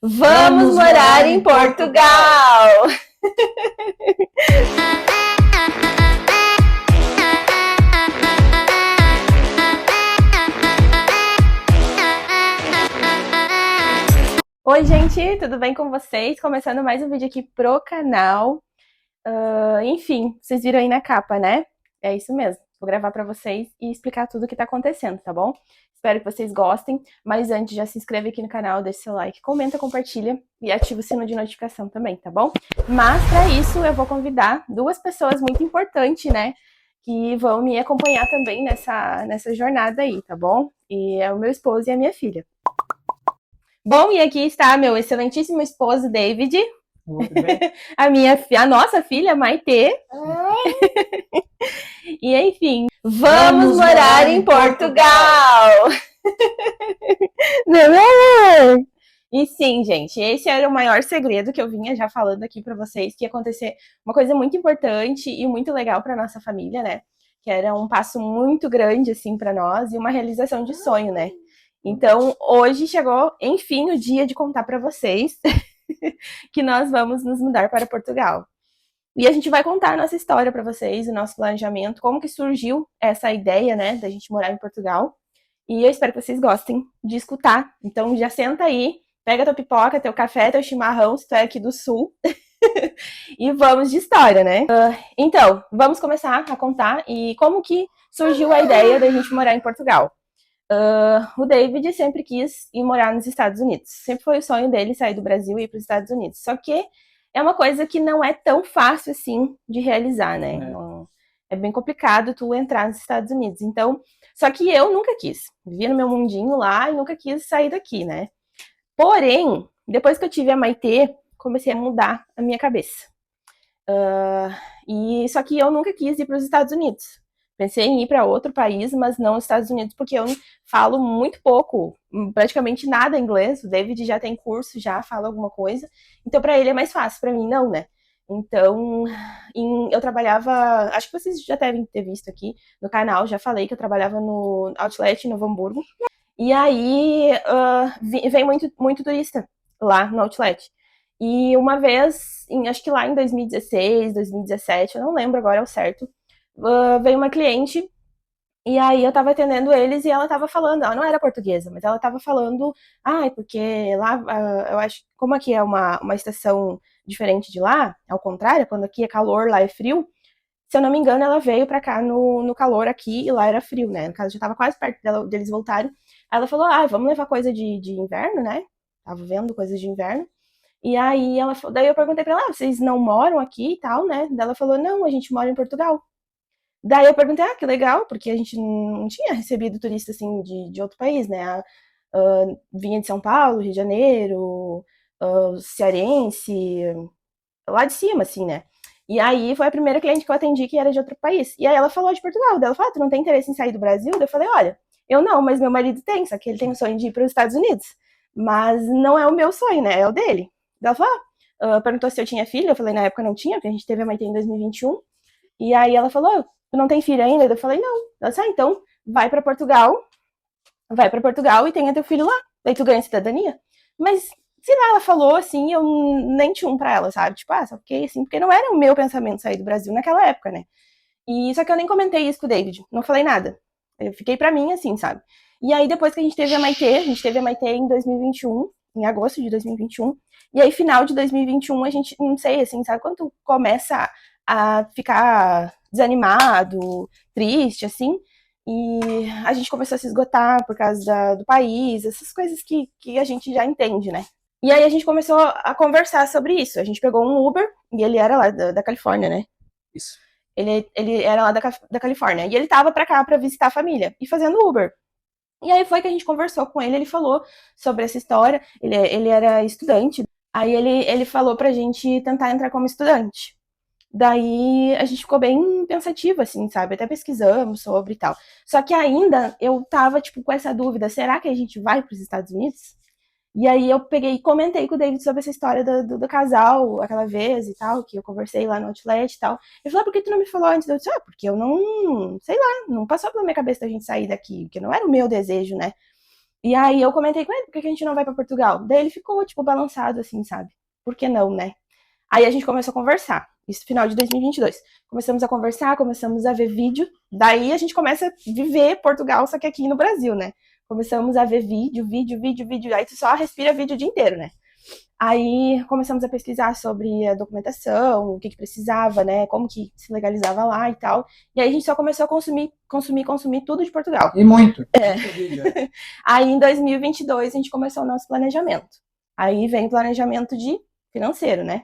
Vamos morar em Portugal! Oi, gente, tudo bem com vocês? Começando mais um vídeo aqui pro canal. Enfim, vocês viram aí na capa, né? É isso mesmo. Vou gravar pra vocês e explicar tudo o que tá acontecendo, tá bom? Espero que vocês gostem, mas antes já se inscreve aqui no canal, deixa seu like, comenta, compartilha e ativa o sino de notificação também, tá bom? Mas para isso eu vou convidar duas pessoas muito importantes, né? Que vão me acompanhar também nessa jornada aí, tá bom? E é o meu esposo e a minha filha. Bom, e aqui está meu excelentíssimo esposo, David. A nossa filha, Maitê. E enfim, vamos morar em Portugal! Não é? E sim, gente, esse era o maior segredo que eu vinha já falando aqui pra vocês, que ia acontecer uma coisa muito importante e muito legal pra nossa família, né? Que era um passo muito grande, assim, pra nós e uma realização de sonho, né? Então, hoje chegou, enfim, o dia de contar pra vocês que nós vamos nos mudar para Portugal. E a gente vai contar a nossa história para vocês, o nosso planejamento, como que surgiu essa ideia, né, da gente morar em Portugal. E eu espero que vocês gostem de escutar. Então já senta aí, pega tua pipoca, teu café, teu chimarrão, se tu é aqui do sul. E vamos de história, né? Então, vamos começar a contar e como que surgiu a ideia da gente morar em Portugal. O David sempre quis ir morar nos Estados Unidos. Sempre foi o sonho dele sair do Brasil e ir para os Estados Unidos. Só que é uma coisa que não é tão fácil assim de realizar, né? É bem complicado tu entrar nos Estados Unidos. Então, só que eu nunca quis. Vivia no meu mundinho lá e nunca quis sair daqui, né? Porém, depois que eu tive a Maitê, comecei a mudar a minha cabeça. E só que eu nunca quis ir para os Estados Unidos. Pensei em ir para outro país, mas não os Estados Unidos, porque eu falo muito pouco, praticamente nada inglês. O David já tem curso, já fala alguma coisa. Então, para ele é mais fácil, para mim não, né? Então, eu trabalhava, acho que vocês já devem ter visto aqui no canal, já falei que eu trabalhava no Outlet em Novo Hamburgo. E aí, vem muito turista lá no Outlet. E uma vez, acho que lá em 2016, 2017, eu não lembro agora ao certo, veio uma cliente e aí eu tava atendendo eles e ela tava falando, ela não era portuguesa, mas ela tava falando, porque lá, eu acho, como aqui é uma estação diferente de lá, ao contrário, quando aqui é calor, lá é frio, se eu não me engano, ela veio pra cá no calor aqui e lá era frio, né? No caso, já tava quase perto deles voltarem. Aí ela falou, vamos levar coisa de inverno, né? Tava vendo coisas de inverno. E aí daí eu perguntei pra ela, vocês não moram aqui e tal, né? Daí ela falou, não, a gente mora em Portugal. Daí eu perguntei, que legal, porque a gente não tinha recebido turista assim de outro país, né? Vinha de São Paulo, Rio de Janeiro, cearense, lá de cima, assim, né? E aí foi a primeira cliente que eu atendi que era de outro país. E aí ela falou de Portugal. Daí ela falou, tu não tem interesse em sair do Brasil? Daí eu falei, olha, eu não, mas meu marido tem, só que ele tem o sonho de ir para os Estados Unidos. Mas não é o meu sonho, né? É o dele. Daí ela falou, perguntou se eu tinha filho. Eu falei, na época não tinha, porque a gente teve a Maite em 2021. E aí ela falou, tu não tem filho ainda? Eu falei, não. Ela disse, então vai para Portugal e tenha teu filho lá. Daí tu ganha cidadania. Mas, sei lá, ela falou assim, eu nem tinha um pra ela, sabe? Tipo, só fiquei assim, porque não era o meu pensamento sair do Brasil naquela época, né? E só que eu nem comentei isso com o David, não falei nada. Eu fiquei pra mim assim, sabe? E aí depois que a gente teve a Maitê em 2021, em agosto de 2021, e aí final de 2021 a gente, não sei, assim, sabe? Quando tu começa a ficar desanimado, triste, assim, e a gente começou a se esgotar por causa do país, essas coisas que a gente já entende, né? E aí a gente começou a conversar sobre isso. A gente pegou um Uber, e ele era lá da Califórnia, né? Isso. Ele era lá da Califórnia. E ele tava pra cá pra visitar a família, e fazendo Uber. E aí foi que a gente conversou com ele falou sobre essa história. Ele era estudante. Aí ele falou pra gente tentar entrar como estudante. Daí a gente ficou bem pensativa, assim, sabe? Até pesquisamos sobre e tal. Só que ainda eu tava, tipo, com essa dúvida: será que a gente vai para os Estados Unidos? E aí eu peguei e comentei com o David sobre essa história do casal, aquela vez e tal, que eu conversei lá no Outlet e tal. Ele falou, por que tu não me falou antes? Eu disse, porque eu não, sei lá, não passou pela minha cabeça da gente sair daqui, porque não era o meu desejo, né? E aí eu comentei com ele, por que a gente não vai pra Portugal? Daí ele ficou, tipo, balançado, assim, sabe? Por que não, né? Aí a gente começou a conversar. Isso final de 2022. Começamos a conversar, começamos a ver vídeo. Daí a gente começa a viver Portugal, só que aqui no Brasil, né? Começamos a ver vídeo. Aí tu só respira vídeo o dia inteiro, né? Aí começamos a pesquisar sobre a documentação, o que precisava, né? Como que se legalizava lá e tal. E aí a gente só começou a consumir tudo de Portugal. E muito. Aí em 2022 a gente começou o nosso planejamento. Aí vem o planejamento de financeiro, né?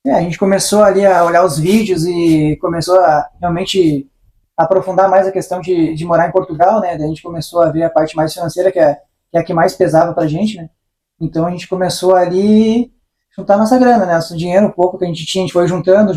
A gente começou ali a olhar os vídeos e começou a realmente aprofundar mais a questão de morar em Portugal, né? Daí a gente começou a ver a parte mais financeira, que é a que mais pesava pra gente, né? Então a gente começou ali juntar nossa grana, né? Nosso dinheiro, um pouco que a gente tinha, a gente foi juntando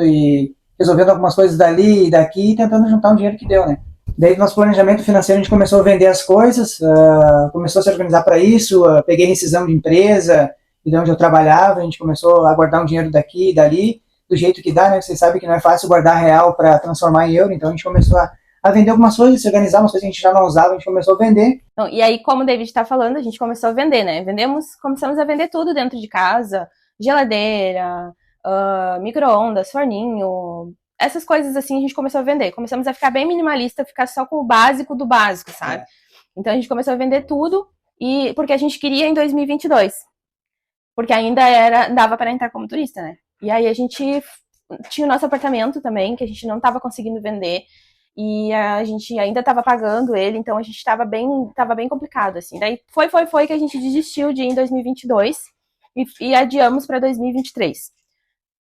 e resolvendo algumas coisas dali e daqui e tentando juntar um dinheiro que deu, né? Daí, no nosso planejamento financeiro, a gente começou a vender as coisas, começou a se organizar para isso, peguei rescisão de empresa, e de onde eu trabalhava, a gente começou a guardar um dinheiro daqui e dali, do jeito que dá, né? Vocês sabem que não é fácil guardar real para transformar em euro, então a gente começou a vender algumas coisas, se organizar, umas coisas que a gente já não usava, a gente começou a vender. Então, e aí, como o David está falando, a gente começou a vender, né? Começamos a vender tudo dentro de casa, geladeira, micro-ondas, forninho, essas coisas assim a gente começou a vender. Começamos a ficar bem minimalista, ficar só com o básico do básico, sabe? Então a gente começou a vender tudo, e porque a gente queria em 2022. Porque ainda dava para entrar como turista, né? E aí a gente tinha o nosso apartamento também, que a gente não estava conseguindo vender. E a gente ainda estava pagando ele, então a gente estava bem complicado, assim. Daí foi que a gente desistiu de ir em 2022 e adiamos para 2023.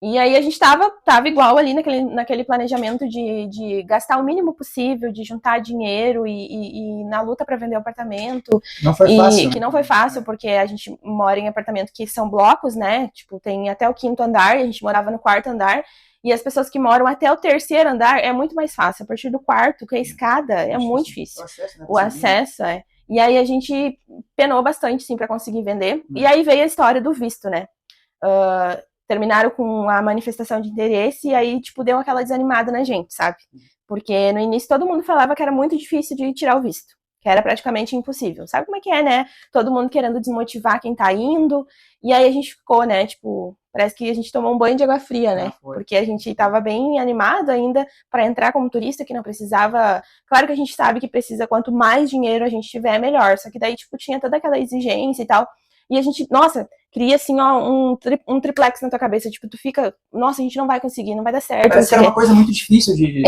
E aí a gente tava igual ali naquele planejamento de gastar o mínimo possível, de juntar dinheiro e na luta para vender o apartamento. Não foi fácil. Que não foi fácil, porque a gente mora em apartamento que são blocos, né? Tipo, tem até o 5º andar, e a gente morava no 4º andar. E as pessoas que moram até o 3º andar é muito mais fácil. A partir do 4º, que é a escada, é muito difícil. O acesso é. E aí a gente penou bastante, sim, para conseguir vender. E aí veio a história do visto, né? Terminaram com a manifestação de interesse e aí, tipo, deu aquela desanimada na gente, sabe? Porque no início todo mundo falava que era muito difícil de tirar o visto, que era praticamente impossível. Sabe como é que é, né? Todo mundo querendo desmotivar quem tá indo. E aí a gente ficou, né, tipo, parece que a gente tomou um banho de água fria, né? Porque a gente tava bem animado ainda para entrar como turista, que não precisava. Claro que a gente sabe que precisa, quanto mais dinheiro a gente tiver, melhor. Só que daí, tipo, tinha toda aquela exigência e tal. E a gente, nossa, cria assim, ó, um triplex na tua cabeça. Tipo, tu fica, nossa, a gente não vai conseguir, não vai dar certo. Parece que era uma coisa muito difícil de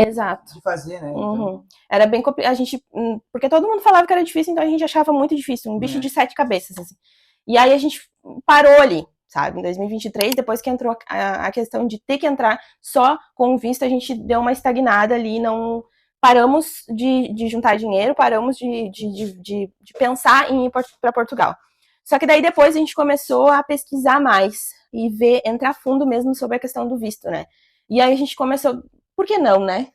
fazer, né? Então... Era bem complicado. A gente, porque todo mundo falava que era difícil, então a gente achava muito difícil. Um bicho de 7 cabeças, assim. E aí a gente parou ali, sabe? Em 2023, depois que entrou a questão de ter que entrar só com visto, a gente deu uma estagnada ali, não... Paramos de juntar dinheiro, paramos de pensar em ir para Portugal. Só que daí depois a gente começou a pesquisar mais e entrar fundo mesmo sobre a questão do visto, né? E aí a gente começou, por que não, né?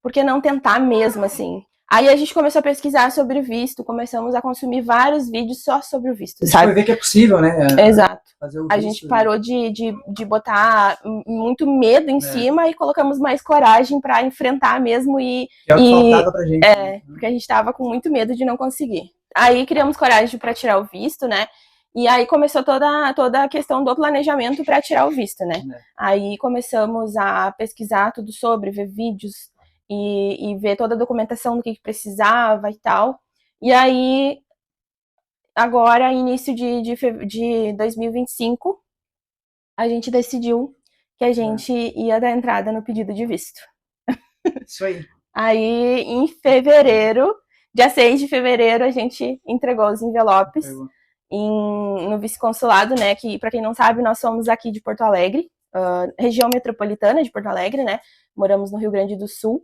Por que não tentar mesmo, assim? Aí a gente começou a pesquisar sobre o visto, começamos a consumir vários vídeos só sobre o visto, sabe? A gente foi ver que é possível, né? Exato. A gente parou de botar muito medo em cima e colocamos mais coragem para enfrentar mesmo que é o que faltava pra gente. Porque a gente tava com muito medo de não conseguir. Aí criamos coragem para tirar o visto, né? E aí começou toda a questão do planejamento para tirar o visto, né? Aí começamos a pesquisar tudo sobre, ver vídeos e ver toda a documentação do que precisava e tal. E aí, agora, início de 2025, a gente decidiu que a gente ia dar entrada no pedido de visto. Isso aí. Aí, em fevereiro, dia 6 de fevereiro, a gente entregou os envelopes no vice-consulado, né? Que, para quem não sabe, nós somos aqui de Porto Alegre, região metropolitana de Porto Alegre, né? Moramos no Rio Grande do Sul.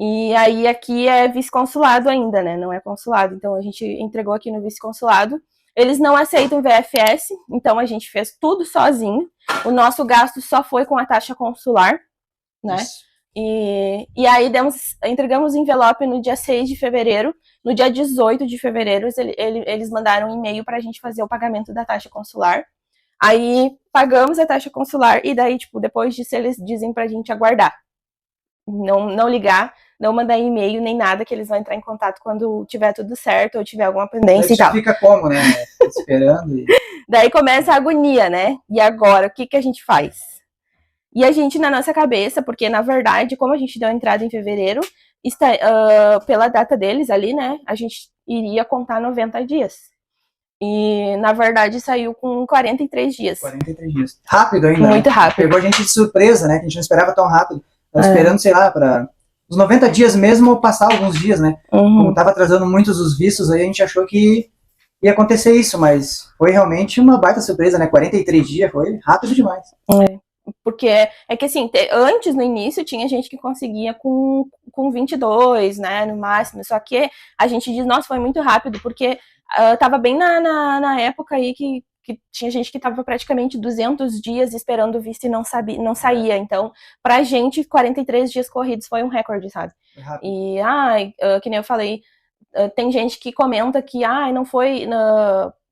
E aí aqui é vice-consulado ainda, né? Não é consulado. Então a gente entregou aqui no vice-consulado. Eles não aceitam VFS, então a gente fez tudo sozinho. O nosso gasto só foi com a taxa consular, né? E aí entregamos o envelope no dia 6 de fevereiro. No dia 18 de fevereiro, eles mandaram um e-mail para a gente fazer o pagamento da taxa consular. Aí pagamos a taxa consular e daí, tipo, depois disso eles dizem pra gente aguardar. Não ligar. não mandar e-mail nem nada, que eles vão entrar em contato quando tiver tudo certo ou tiver alguma pendência e tal. Fica como, né? Esperando. Daí começa a agonia, né? E agora, o que a gente faz? E a gente, na nossa cabeça, porque na verdade, como a gente deu a entrada em fevereiro, pela data deles ali, né? A gente iria contar 90 dias. E, na verdade, saiu com 43 dias. 43 dias. Rápido ainda. Muito rápido. Pegou a gente de surpresa, né? Que a gente não esperava tão rápido. Tava esperando, sei lá, para os 90 dias mesmo ou passar alguns dias, né? Como tava atrasando muitos os vistos, aí a gente achou que ia acontecer isso, mas foi realmente uma baita surpresa, né? 43 dias, foi rápido demais. Porque é que assim, antes, no início, tinha gente que conseguia com 22, né, no máximo, só que a gente diz, nossa, foi muito rápido, porque tava bem na época aí que tinha gente que tava praticamente 200 dias esperando o visto e não saía, então, pra gente, 43 dias corridos foi um recorde, sabe? E, que nem eu falei, tem gente que comenta que, não foi...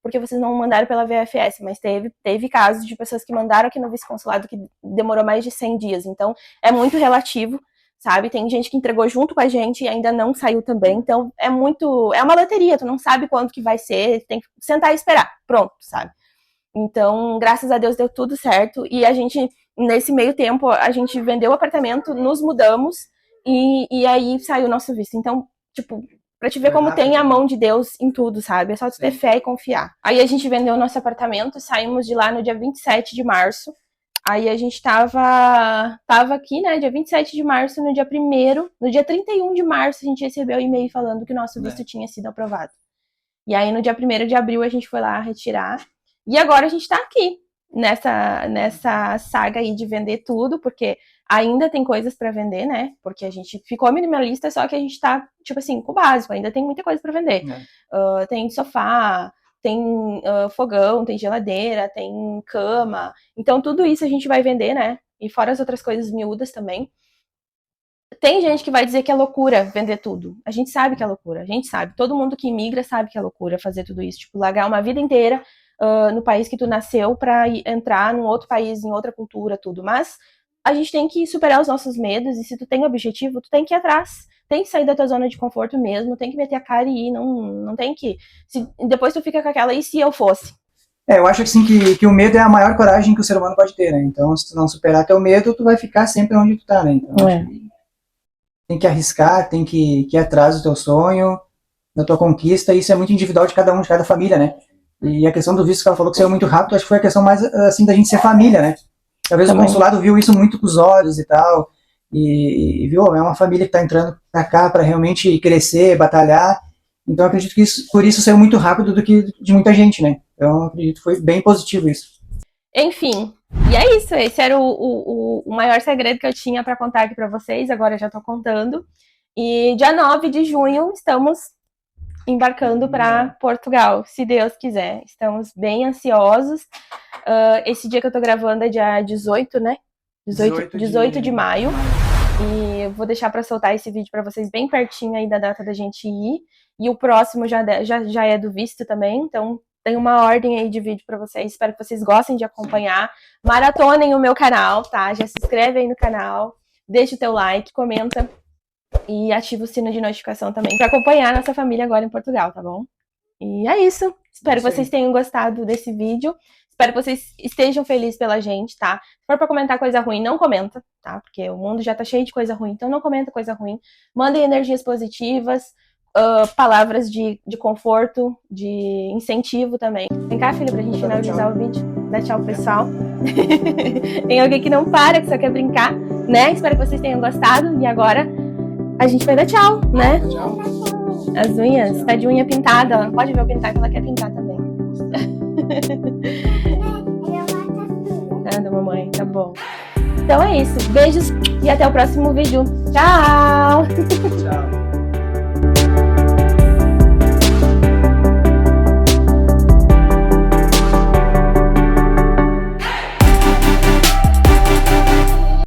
porque vocês não mandaram pela VFS, mas teve casos de pessoas que mandaram aqui no vice-consulado que demorou mais de 100 dias, então é muito relativo, sabe? Tem gente que entregou junto com a gente e ainda não saiu também, então é uma loteria, tu não sabe quando que vai ser, tem que sentar e esperar, pronto, sabe? Então, graças a Deus deu tudo certo, e a gente, nesse meio tempo, a gente vendeu o apartamento, nos mudamos, e aí saiu o nosso visto, então, tipo... Pra te ver como tem a mão de Deus em tudo, sabe? É só tu ter fé e confiar. Aí a gente vendeu o nosso apartamento, saímos de lá no dia 27 de março. Aí a gente tava aqui, né, dia 27 de março, no dia 1º, no dia 31 de março a gente recebeu um e-mail falando que o nosso visto tinha sido aprovado. E aí no dia 1º de abril a gente foi lá retirar. E agora a gente tá aqui, nessa saga aí de vender tudo, porque ainda tem coisas para vender, né? Porque a gente ficou minimalista, só que a gente tá, tipo assim, com o básico, ainda tem muita coisa para vender. Tem sofá, tem fogão, tem geladeira, tem cama. Então tudo isso a gente vai vender, né? E fora as outras coisas miúdas também. Tem gente que vai dizer que é loucura vender tudo. A gente sabe que é loucura, a gente sabe. Todo mundo que imigra sabe que é loucura fazer tudo isso. Tipo, largar uma vida inteira no país que tu nasceu pra entrar num outro país, em outra cultura, tudo. Mas a gente tem que superar os nossos medos, e se tu tem objetivo, tu tem que ir atrás. Tem que sair da tua zona de conforto mesmo, tem que meter a cara e ir, não tem que... depois tu fica com aquela, e se eu fosse? Eu acho assim, que o medo é a maior coragem que o ser humano pode ter, né? Então, se tu não superar teu medo, tu vai ficar sempre onde tu tá, né? Então, acho que tem que arriscar, tem que ir atrás do teu sonho, da tua conquista, e isso é muito individual de cada um, de cada família, né? E a questão do visto que ela falou que saiu muito rápido, acho que foi a questão mais, assim, da gente ser família, né? Talvez o consulado viu isso muito com os olhos e tal, e viu, é uma família que está entrando para cá para realmente crescer, batalhar. Então, acredito que por isso saiu muito rápido do que de muita gente, né? Então, acredito que foi bem positivo isso. Enfim, e é isso. Esse era o maior segredo que eu tinha para contar aqui para vocês. Agora eu já estou contando. E dia 9 de junho estamos embarcando para Portugal, se Deus quiser. Estamos bem ansiosos. Esse dia que eu tô gravando é dia 18, né? 18 de maio. E eu vou deixar para soltar esse vídeo para vocês bem pertinho aí da data da gente ir. E o próximo já é do visto também, então tem uma ordem aí de vídeo para vocês. Espero que vocês gostem de acompanhar. Maratonem o meu canal, tá? Já se inscreve aí no canal, deixa o teu like, comenta. E ativa o sino de notificação também para acompanhar a nossa família agora em Portugal, tá bom? E é isso. Espero que vocês tenham gostado desse vídeo. Espero que vocês estejam felizes pela gente, tá? Se for pra comentar coisa ruim, não comenta, tá? Porque o mundo já tá cheio de coisa ruim, então não comenta coisa ruim. Mandem energias positivas, palavras de conforto, de incentivo também. Vem cá, filho, pra gente finalizar o vídeo. Dá tchau, pessoal. Tem alguém que não para, que só quer brincar, né? Espero que vocês tenham gostado. E agora a gente vai dar tchau, né? Tchau. As unhas, tá de unha pintada, ó. Pode ver eu pintar, que ela quer pintar também. Nada, mamãe, tá bom. Então é isso, beijos e até o próximo vídeo. Tchau! Tchau.